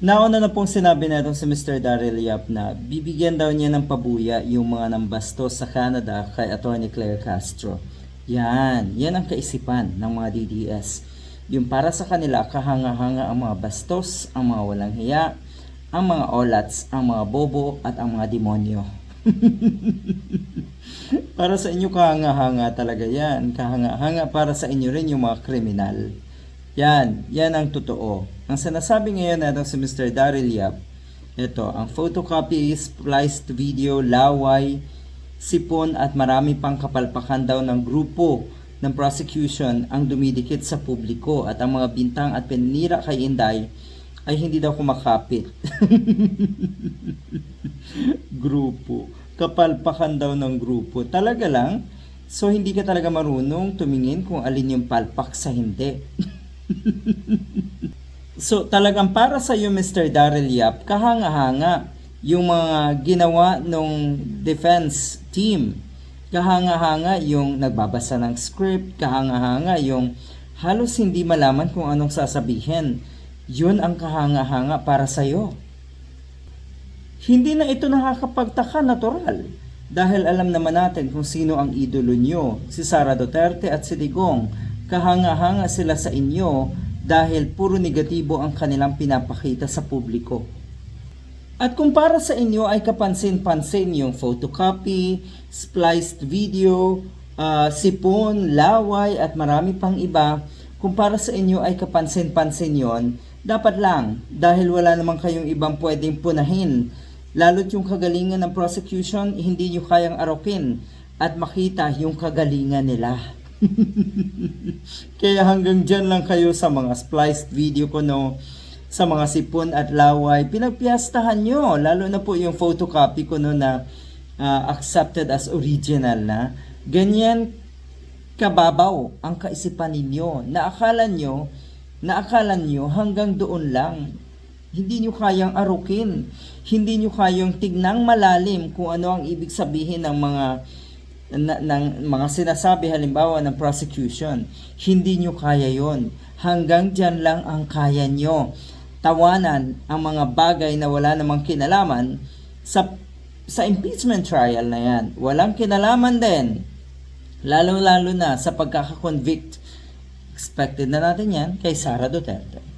Nauna na pong sinabi na itong si Mr. Daryl Yap na bibigyan daw niya ng pabuya yung mga nambastos sa Canada kay Atty. Claire Castro. Yan ang kaisipan ng mga DDS. Yung para sa kanila, kahanga-hanga ang mga bastos, ang mga walang hiya, ang mga olats, ang mga bobo at ang mga demonyo. Para sa inyo kahanga-hanga talaga yan. Kahanga-hanga para sa inyo rin yung mga kriminal. Yan ang totoo. Ang sinasabi ngayon na si Mr. Daryl Yap, ito, ang photocopy, spliced video, laway, sipon at marami pang kapalpakan daw ng grupo ng prosecution ang dumidikit sa publiko at ang mga bintang at pinira kay Inday ay hindi daw kumakapit. Grupo. Kapalpakan daw ng grupo. Talaga lang? So hindi ka talaga marunong tumingin kung alin yung palpak sa hindi. So talagang para sa iyo Mr. Daryl Yap, kahanga-hanga yung mga ginawa nung defense team. Kahanga-hanga yung nagbabasa ng script, kahanga-hanga yung halos hindi malaman kung anong sasabihin. Yun ang kahanga-hanga para sa iyo. Hindi na ito nakakapagtaka, natural. Dahil alam naman natin kung sino ang idolo nyo, si Sara Duterte at si Digong. Kahanga-hanga sila sa inyo dahil puro negatibo ang kanilang pinapakita sa publiko. At kung para sa inyo ay kapansin-pansin yung photocopy, spliced video, sipon, laway at marami pang iba, kung para sa inyo ay kapansin-pansin yon, dapat lang dahil wala naman kayong ibang pwedeng punahin. Lalo't yung kagalingan ng prosecution, hindi nyo kayang arokin at makita yung kagalingan nila. Kaya hanggang dyan lang kayo sa mga spliced video ko, no, sa mga sipon at laway. Pinagpiyastahan nyo, lalo na po yung photocopy ko, no, na accepted as original na. Ganyan kababaw ang kaisipan ninyo. Naakala nyo hanggang doon lang. Hindi nyo kayang arukin. Hindi nyo kayang tignang malalim kung ano ang ibig sabihin ng mga sinasabi halimbawa ng prosecution. Hindi nyo kaya yon. Hanggang dyan lang ang kaya nyo. Tawanan ang mga bagay na wala namang kinalaman sa impeachment trial na yan. Walang kinalaman din. Lalo-lalo na sa pagkakakonvict. Expected na natin yan kay Sara Duterte.